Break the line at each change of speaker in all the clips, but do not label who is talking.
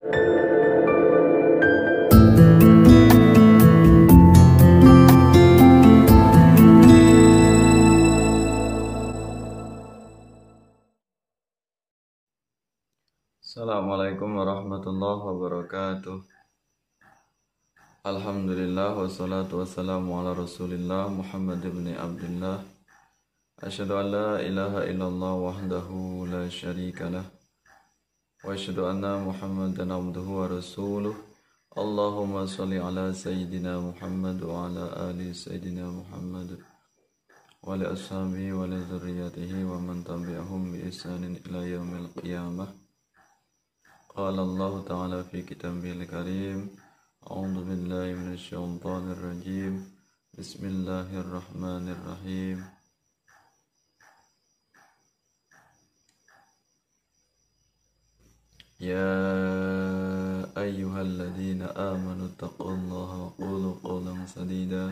Assalamualaikum warahmatullahi wabarakatuh. Alhamdulillah wassalatu wassalamu ala Rasulillah Muhammad ibn Abdullah. Asyhadu an la ilaha illallah wahdahu la syarikalah wa asyhadu anna Muhammadan abduhu wa rasuluh. Allahumma shalli ala sayyidina Muhammad wa ala ali sayyidina Muhammad wa ala ashabihi wa ala dzurriyyatihi wa man tabi'ahum bi ihsanin ila yaumil qiyamah. Qala Allah Ta'ala fi kitabihil karim. A'udzu billahi minasyaitonir rajim. Bismillahirrahmanirrahim. Ya ayyuhalladzina amanu taqullaha wa qulu qawlan sadida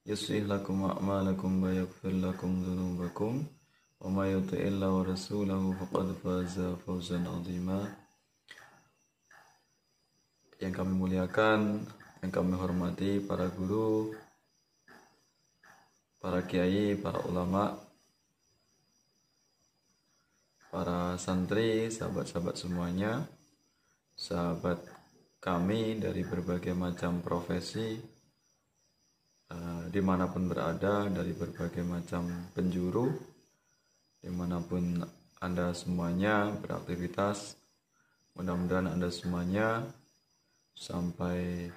yuslih lakum a'malakum wa yaghfir lakum dhunubakum wa may yuti'illaha wa rasulahu faqad faza fawzan 'azima. Yang kami muliakan, yang kami hormati para guru, para kiai, para ulama, para santri, sahabat-sahabat semuanya, sahabat kami dari berbagai macam profesi, dimanapun berada, dari berbagai macam penjuru, dimanapun Anda semuanya beraktivitas. Mudah-mudahan Anda semuanya sampai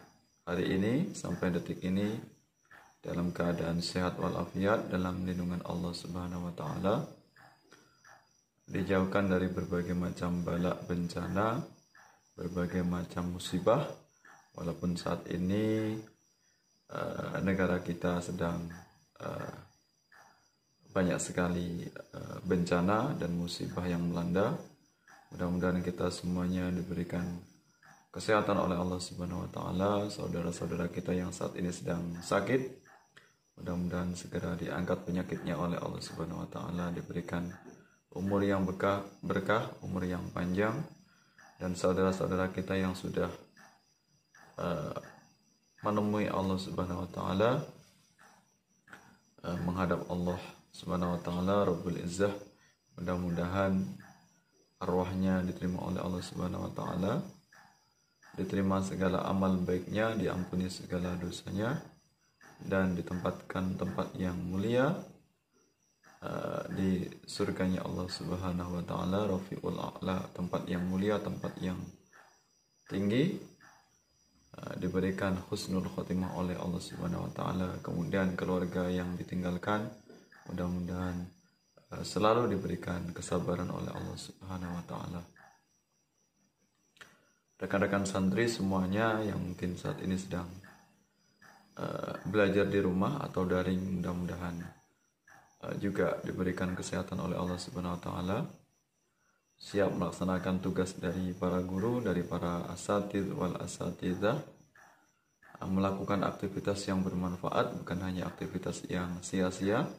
hari ini, sampai detik ini dalam keadaan sehat walafiat, dalam lindungan Allah Subhanahu wa Ta'ala, dijauhkan dari berbagai macam bala bencana, berbagai macam musibah. Walaupun saat ini negara kita sedang banyak sekali bencana dan musibah yang melanda, mudah-mudahan kita semuanya diberikan kesehatan oleh Allah Subhanahu wa Ta'ala. Saudara-saudara kita yang saat ini sedang sakit, mudah-mudahan segera diangkat penyakitnya oleh Allah Subhanahu wa Ta'ala, diberikan umur yang berkah, umur yang panjang. Dan saudara-saudara kita yang sudah menemui Allah Subhanahu wa Ta'ala, menghadap Allah Subhanahu wa Ta'ala Rabbul Izzah, mudah-mudahan arwahnya diterima oleh Allah Subhanahu wa Ta'ala, diterima segala amal baiknya, diampuni segala dosanya, dan ditempatkan tempat yang mulia di surganya Allah Subhanahu wa Ta'ala, Rafiul A'la, tempat yang mulia, tempat yang tinggi, diberikan husnul khotimah oleh Allah Subhanahu wa Ta'ala. Kemudian keluarga yang ditinggalkan, mudah-mudahan selalu diberikan kesabaran oleh Allah Subhanahu wa Ta'ala. Rekan-rekan santri semuanya yang mungkin saat ini sedang belajar di rumah atau daring, mudah-mudahan juga diberikan kesehatan oleh Allah Subhanahu wa Ta'ala, siap melaksanakan tugas dari para guru, dari para asatidz wal asatidzah, melakukan aktivitas yang bermanfaat, bukan hanya aktivitas yang sia-sia,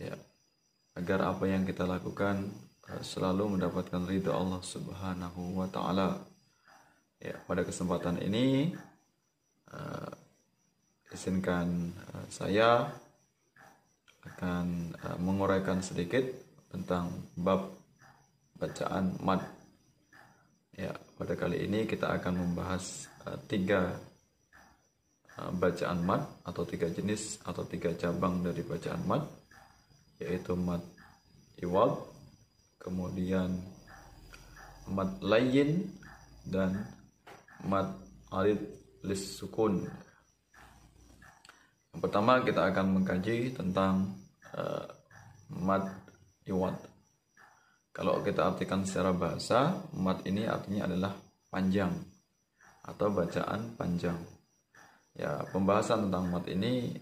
ya, agar apa yang kita lakukan selalu mendapatkan ridha Allah Subhanahu wa Ta'ala. Ya, pada kesempatan ini izinkan saya akan menguraikan sedikit tentang bab bacaan mad. Ya, pada kali ini kita akan membahas 3 bacaan mad, atau 3 jenis atau 3 cabang dari bacaan mad, yaitu mad iwad, kemudian mad layyin, dan mad arid lis sukun. Yang pertama kita akan mengkaji tentang mad iwad. Kalau kita artikan secara bahasa, mad ini artinya adalah panjang atau bacaan panjang. Ya, pembahasan tentang mad ini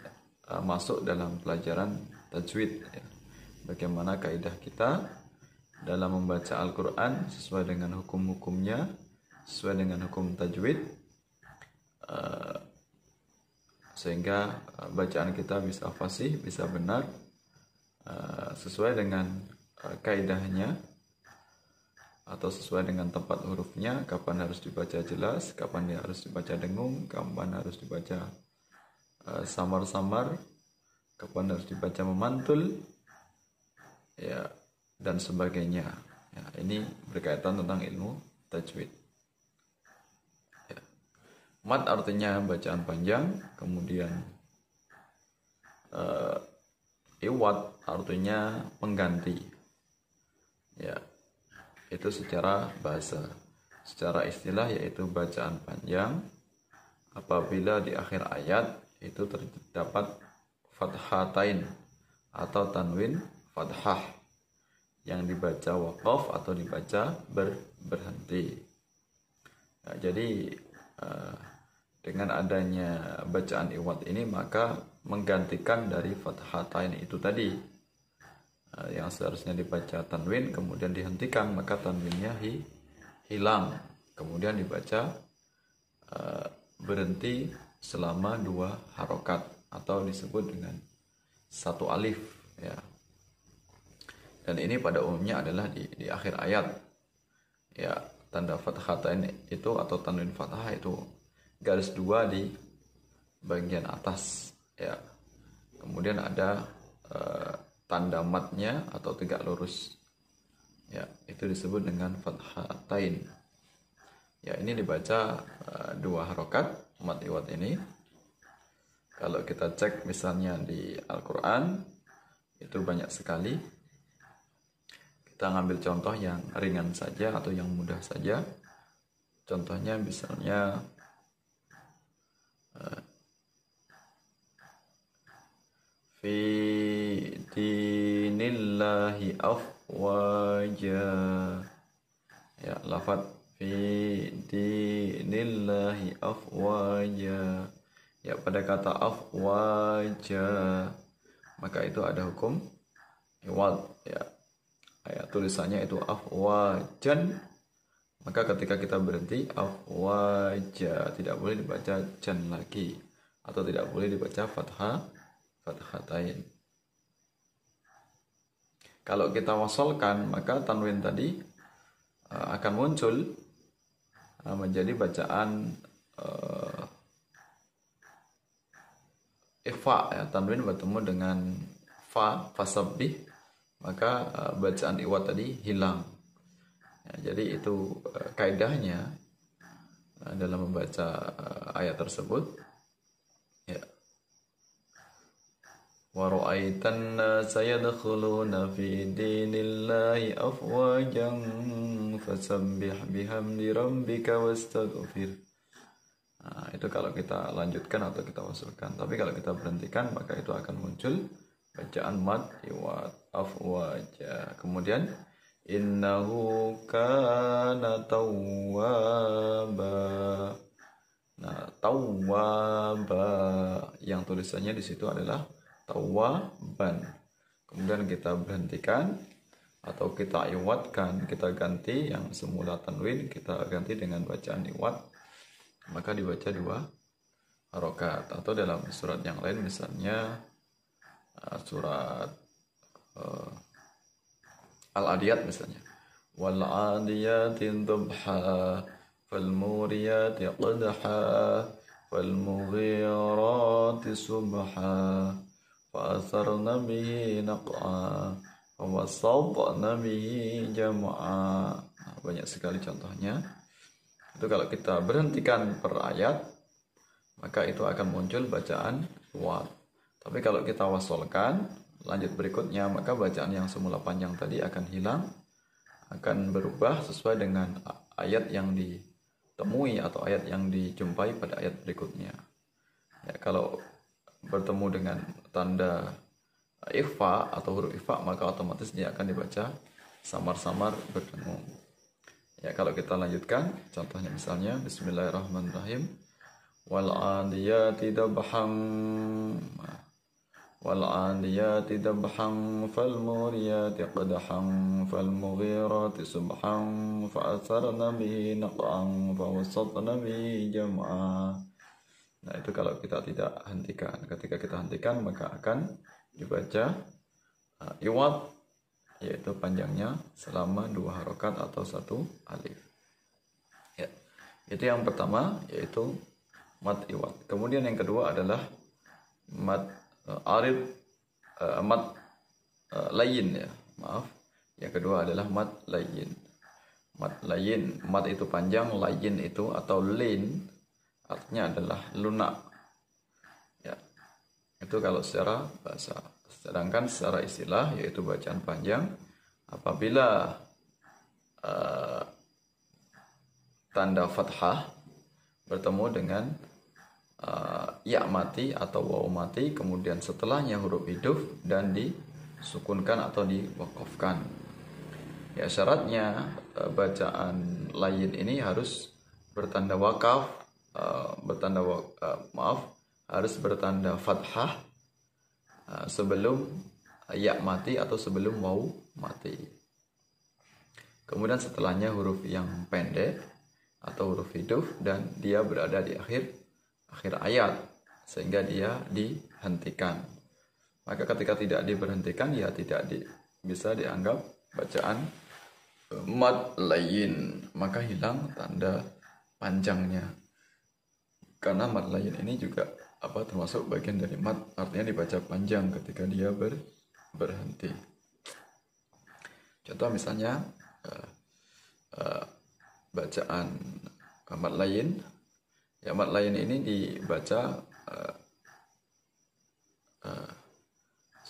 masuk dalam pelajaran tajwid, ya. Bagaimana kaidah kita dalam membaca Al-Quran sesuai dengan hukum-hukumnya, sesuai dengan hukum tajwid, sehingga bacaan kita bisa fasih, bisa benar, sesuai dengan kaidahnya, atau sesuai dengan tempat hurufnya, kapan harus dibaca jelas, kapan dia harus dibaca dengung, kapan harus dibaca samar-samar, kapan harus dibaca memantul, ya, dan sebagainya. Ya, ini berkaitan tentang ilmu tajwid. Ya. Mad artinya bacaan panjang, kemudian iwad artinya pengganti. Ya, itu secara bahasa. Secara istilah yaitu bacaan panjang apabila di akhir ayat itu terdapat fathatain atau tanwin fathah yang dibaca waqaf atau dibaca berhenti. Nah, jadi dengan adanya bacaan iwad ini maka menggantikan dari fathatain itu tadi, yang seharusnya dibaca tanwin kemudian dihentikan, maka tanwinnya hilang, kemudian dibaca berhenti selama 2 harokat atau disebut dengan 1 alif, ya. Dan ini pada umumnya adalah di akhir ayat, ya. Tanda fathatain itu atau tanwin fathah itu garis 2 di bagian atas, ya. Kemudian ada tanda matnya atau tegak lurus, ya, itu disebut dengan fathatain. Ya, ini dibaca 2 harokat mat iwad ini. Kalau kita cek misalnya di Al-Quran itu banyak sekali. Kita ngambil contoh yang ringan saja atau yang mudah saja. Contohnya misalnya fi dinillahi afwaja, ya, lafaz fi dinillahi afwaja, ya, pada kata afwaja maka itu ada hukum iwad, ya. Ayat tulisannya itu afwajan, maka ketika kita berhenti afwaja tidak boleh dibaca jan lagi atau tidak boleh dibaca fathatain. Kalau kita wasolkan maka tanwin tadi akan muncul menjadi bacaan ikhfa, ya, tanwin bertemu dengan fasabbih, maka bacaan iwad tadi hilang. Ya, jadi itu kaidahnya dalam membaca ayat tersebut, ya. Wa ra'aitan nasa yadkhuluna fi dinillahi afwajan fasabbih bihamdi rabbika wastaghfir. Nah, itu kalau kita lanjutkan atau kita wasulkan. Tapi kalau kita berhentikan maka itu akan muncul bacaan mad iwad afwaja. Kemudian innahu kana tawwaba. Nah, tawwaba yang tulisannya di situ adalah tawwaban. Kemudian kita berhentikan atau kita iwadkan, kita ganti yang semula tanwin kita ganti dengan bacaan iwad, maka dibaca 2 harokat. Atau dalam surat yang lain misalnya surat Al-Adiyat misalnya, wal 'adiyati dhabha fal muriyati qadha fal mughirati subha fa asarna bihi naq'a wa wasatna bihi jam'a. Banyak sekali contohnya. Itu kalau kita berhentikan per ayat maka itu akan muncul bacaan iwad. Tapi kalau kita wasolkan lanjut berikutnya maka bacaan yang semula panjang tadi akan hilang, akan berubah sesuai dengan ayat yang ditemui atau ayat yang dijumpai pada ayat berikutnya. Ya, kalau bertemu dengan tanda ikhfa atau huruf ikhfa maka otomatis dia akan dibaca samar-samar berdengung. Ya, kalau kita lanjutkan contohnya misalnya bismillahirrahmanirrahim, wal 'adiyati dabhan wal 'adiyati dabhan fal muriyati qadhan fal mughirati subhan fa asarna bihi naq'an fa wasatna bihi jam'a. Nah, itu kalau kita tidak hentikan. Ketika kita hentikan maka akan dibaca iwad yaitu panjangnya selama 2 harokat atau 1 alif. Ya, itu yang pertama, yaitu mad iwad. Kemudian yang kedua adalah mad arid, mad layin ya, maaf. Yang kedua adalah mad layin. Mad layin, mad itu panjang, layin itu atau lin artinya adalah lunak. Ya, itu kalau secara bahasa. Sedangkan secara istilah yaitu bacaan panjang apabila tanda fathah bertemu dengan ya mati atau waw mati, kemudian setelahnya huruf hidup dan disukunkan atau diwakafkan. Ya, syaratnya bacaan lain ini harus bertanda wakaf, harus bertanda fathah sebelum ya mati atau sebelum waw mati. Kemudian setelahnya huruf yang pendek atau huruf hidup dan dia berada di akhir ayat sehingga dia dihentikan. Maka ketika tidak diberhentikan ya tidak bisa dianggap bacaan mad layin, maka hilang tanda panjangnya. Karena mad layin ini juga termasuk bagian dari mad, artinya dibaca panjang ketika dia berhenti. Contoh misalnya bacaan mad layin. Ya, mad layin ini dibaca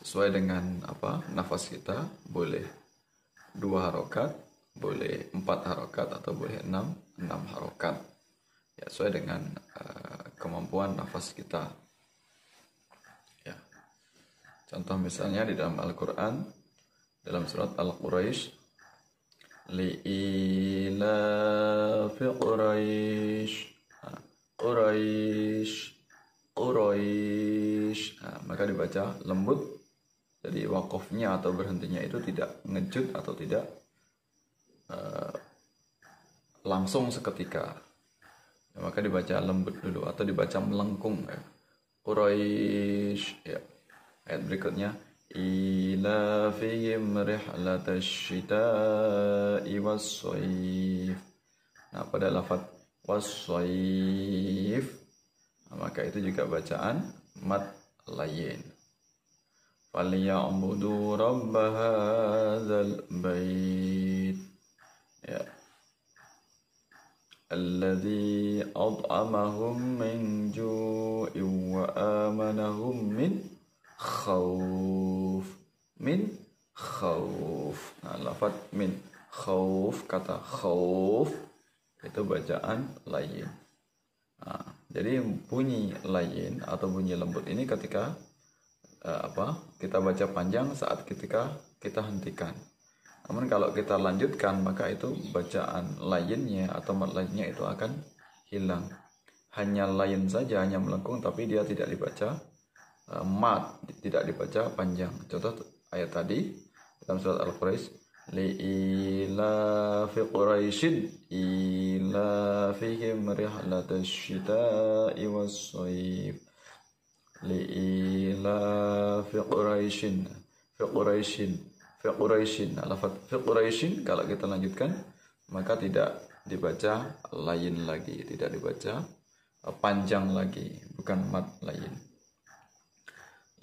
sesuai dengan nafas kita, boleh 2 harokat, boleh 4 harokat atau boleh 6 harokat. Ya, sesuai dengan kemampuan nafas kita. Ya. Contoh misalnya di dalam Al-Quran, dalam surat Al-Quraisy, li'ilafi Quraisy. Maka dibaca lembut, jadi wakofnya atau berhentinya itu tidak ngejut atau tidak langsung seketika. Ya, maka dibaca lembut dulu atau dibaca melengkung ya. Quraisy ya. Ayat berikutnya ila fihim rihlatash shita'i was-shayf. Nah, pada lafaz was-shayf maka itu juga bacaan mad layin. Falyabudu rabb hadzal bait. Ya. Alladzi at'amahum min ju'in wa amanahum min khauf. Nah, lafaz min khauf, kata khauf itu bacaan layin. Nah, jadi bunyi layin atau bunyi lembut ini ketika kita baca panjang saat ketika kita hentikan. Namun kalau kita lanjutkan maka itu bacaan lainnya atau mad lainnya itu akan hilang. Hanya lain saja, hanya melengkung, tapi dia tidak dibaca mad, tidak dibaca panjang. Contoh ayat tadi dalam surat Al-Quraisy, li'ilafi Quraisyin ilafihim rihlatash shita'i was-shayf. Li'ilafi Quraisyin fi Quraisyin. Lafaz fi Quraisyin kalau kita lanjutkan maka tidak dibaca lain lagi, tidak dibaca panjang lagi, bukan mad lain.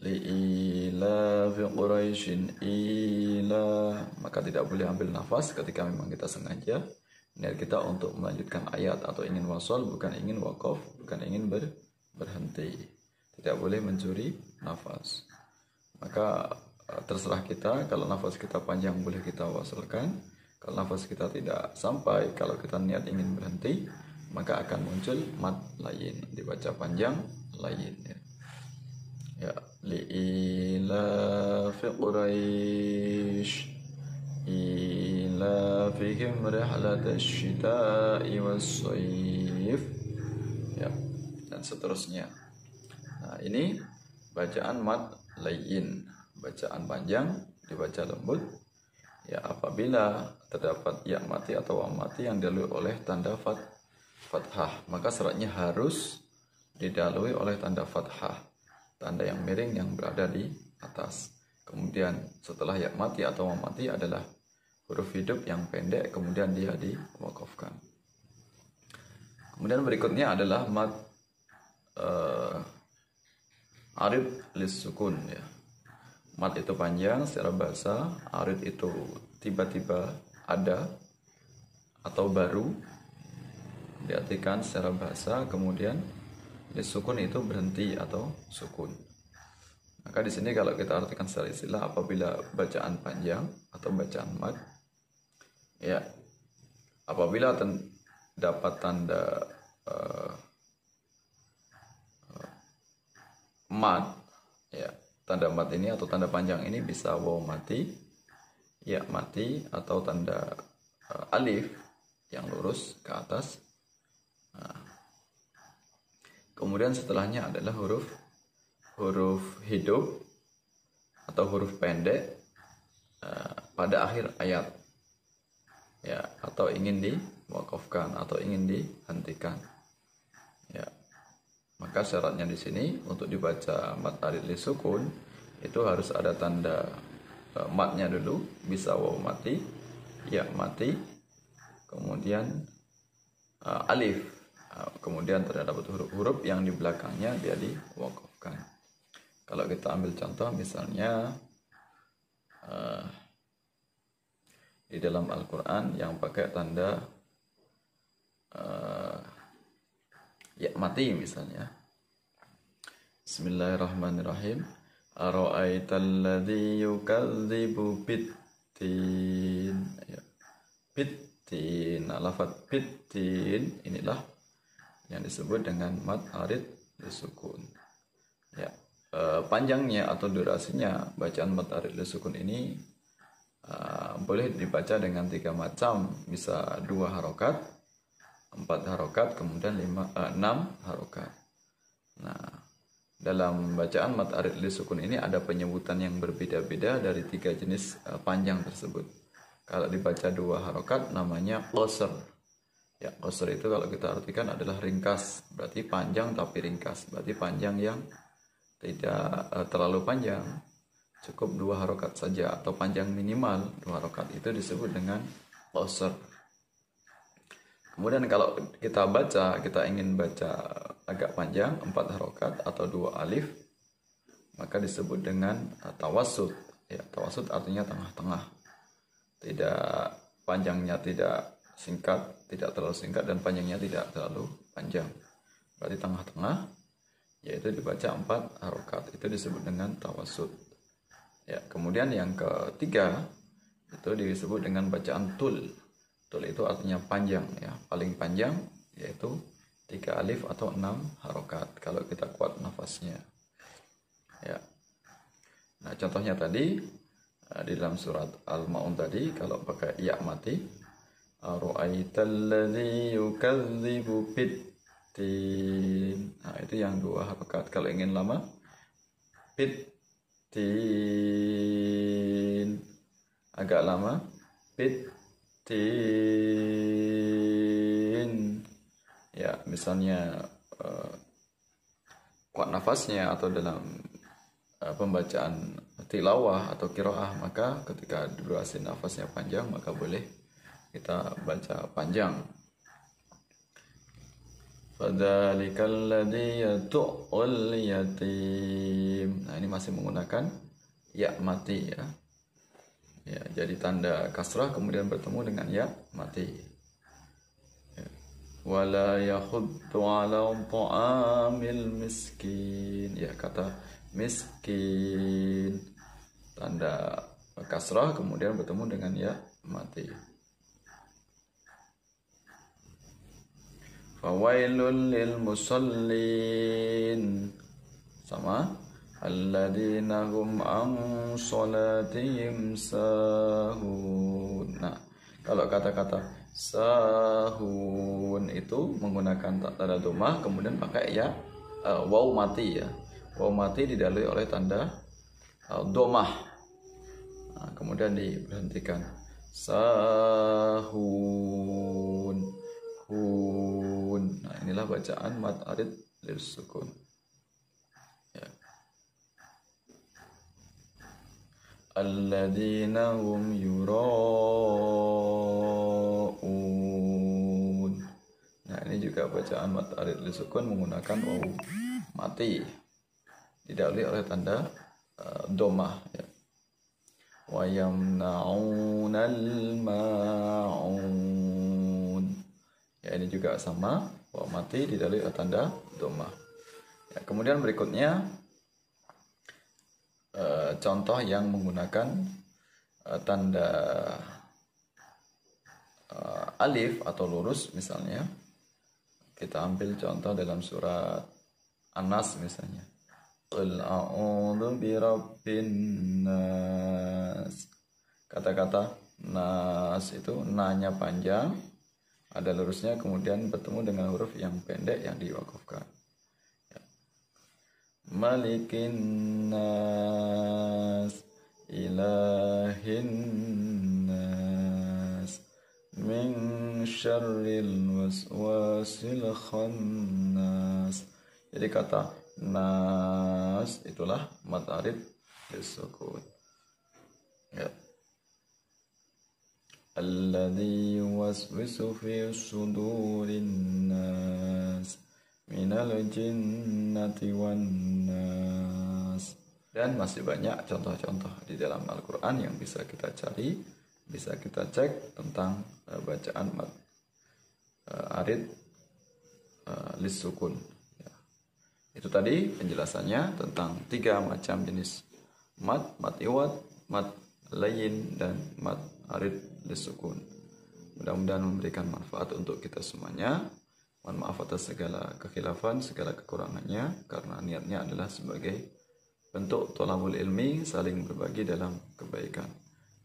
Li'ilafi Quraisyin ila, maka tidak boleh ambil nafas ketika memang kita sengaja niat kita untuk melanjutkan ayat atau ingin wasal, bukan ingin wakaf, bukan ingin berhenti. Tidak boleh mencuri nafas. Maka terserah kita, kalau nafas kita panjang boleh kita wasalkan, kalau nafas kita tidak sampai, kalau kita niat ingin berhenti maka akan muncul mad lain, dibaca panjang lain ya. Li'ilafi Quraisy ilafihim rihlatash shita'i was-shayf ya, dan seterusnya. Nah, ini bacaan mad lain, bacaan panjang dibaca lembut ya apabila terdapat ya mati atau waw mati yang dilalui oleh tanda fathah, maka syaratnya harus didalui oleh tanda fathah, tanda yang miring yang berada di atas. Kemudian setelah ya mati atau mati adalah huruf hidup yang pendek, kemudian dia diwakafkan. Kemudian berikutnya adalah mad arid lis sukun ya. Mad itu panjang secara bahasa, arid itu tiba-tiba ada atau baru, diartikan secara bahasa. Kemudian lis sukun itu berhenti atau sukun. Maka di sini kalau kita artikan secara istilah, apabila bacaan panjang atau bacaan mad, ya, apabila dapat tanda mad, ya, tanda mad ini atau tanda panjang ini bisa waw mati, ya mati, atau tanda alif yang lurus ke atas. Nah, kemudian setelahnya adalah huruf hidup atau huruf pendek pada akhir ayat, ya, atau ingin diwakafkan atau ingin dihentikan, ya. Maka syaratnya di sini untuk dibaca mad arid lis sukun itu harus ada tanda madnya dulu, bisa waw mati, ya mati, kemudian alif, kemudian terdapat huruf-huruf yang di belakangnya dia diwakafkan. Kalau kita ambil contoh misalnya di dalam Al-Quran yang pakai tanda ya mati misalnya. Bismillahirrahmanirrahim. Ara'aital ladzi yukadzibu biddin. Ya. Biddin. Nah, lafaz biddin inilah yang disebut dengan mad arid lis sukun. Ya. Panjangnya atau durasinya bacaan mad arid lis sukun ini boleh dibaca dengan 3 macam, bisa 2 harokat, 4 harokat, kemudian 6 harokat. Nah, dalam bacaan mad arid lis sukun ini ada penyebutan yang berbeda-beda dari 3 jenis panjang tersebut. Kalau dibaca 2 harokat namanya qasr. Ya, qasr itu kalau kita artikan adalah ringkas, berarti panjang tapi ringkas, berarti panjang yang tidak terlalu panjang, cukup 2 harokat saja, atau panjang minimal 2 harokat, itu disebut dengan qasr. Kemudian kalau kita ingin baca agak panjang 4 harokat atau 2 alif, maka disebut dengan tawassut. Ya, tawassut artinya tengah-tengah, tidak panjangnya tidak singkat, tidak terlalu singkat, dan panjangnya tidak terlalu panjang, berarti tengah-tengah, yaitu dibaca 4 harokat, itu disebut dengan tawassut. Ya, kemudian yang ketiga itu disebut dengan bacaan tul. Tul itu artinya panjang, ya, paling panjang, yaitu 3 alif atau 6 harokat kalau kita kuat nafasnya. Ya. Nah, contohnya tadi di dalam surat Al-Maun tadi, kalau pakai ya mati, ara'aital ladzi yukadzibu biddin. Nah, itu yang 2 harokat. Kalau ingin lama, biddin, agak lama, biddin. Ya, misalnya kuat nafasnya atau dalam pembacaan tilawah atau qiraah, maka ketika durasi nafasnya panjang maka boleh kita baca panjang. Fadzalikal ladzi yatu'ul yatim. Nah, ini masih menggunakan ya mati, ya. Ya, jadi tanda kasrah kemudian bertemu dengan ya mati. Ya. Wala yakhuddu 'ala ta'amil miskin. Ya, kata miskin, tanda kasrah kemudian bertemu dengan ya mati. Fawailul lil musallin, sama alladzina hum an sholatihim sahun. Nah, kalau kata-kata sahun itu menggunakan tanda dhammah kemudian pakai ya waw mati, ya. Waw mati didahului oleh tanda dhammah. Nah, kemudian diberhentikan. Sahun, hun. Nah, inilah bacaan mad arid lis sukun. Ya. alladzina hum yura'un. Nah, ini juga bacaan mad arid lisukun menggunakan wawu mati, didahului oleh tanda domah ya. Wa yamna'unal ma'un. Ya, ini juga sama, wawu mati didahului oleh tanda domah. Ya, kemudian berikutnya contoh yang menggunakan tanda alif atau lurus misalnya. Kita ambil contoh dalam surat An-Nas misalnya. Qul a'udzu birabbin nas. Kata-kata nas itu na-nya panjang, ada lurusnya, kemudian bertemu dengan huruf yang pendek yang diwakafkan. Ya. Malikin nas, ilahin nas, min syarril waswasil khannas. Jadi kata nas itulah mad arid lisukun. Ya. Alladzi yuwaswisu fi sudurin nas minal jinnati wan nas. Dan masih banyak contoh-contoh di dalam Al-Quran yang bisa kita cari, bisa kita cek tentang bacaan mad arid lisukun. Ya. Itu tadi penjelasannya tentang 3 macam jenis mad iwad, mad layin, dan mad arid lisukun. Mudah-mudahan memberikan manfaat untuk kita semuanya. Mohon maaf atas segala kekhilafan, segala kekurangannya, karena niatnya adalah sebagai bentuk thalabul ilmi, saling berbagi dalam kebaikan.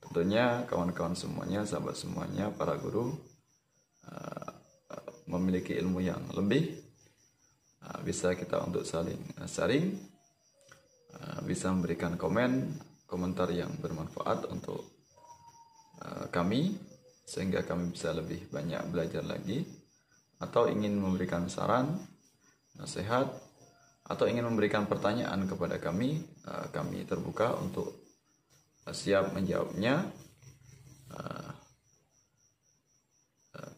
Tentunya kawan-kawan semuanya, sahabat semuanya, para guru memiliki ilmu yang lebih, bisa kita untuk saling sharing, bisa memberikan komentar yang bermanfaat untuk kami, sehingga kami bisa lebih banyak belajar lagi, atau ingin memberikan saran, nasihat, atau ingin memberikan pertanyaan kepada kami, kami terbuka untuk siap menjawabnya.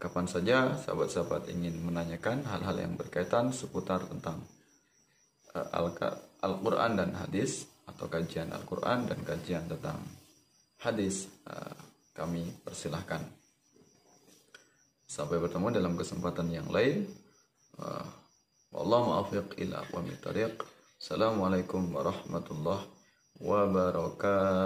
Kapan saja sahabat-sahabat ingin menanyakan hal-hal yang berkaitan seputar tentang Al-Quran dan hadis, atau kajian Al-Quran dan kajian tentang hadis, kami persilahkan. Sampai bertemu dalam kesempatan yang lain. Wallahu muwaffiq ila aqwamit thariq. Assalamualaikum warahmatullahi wabarakatuh.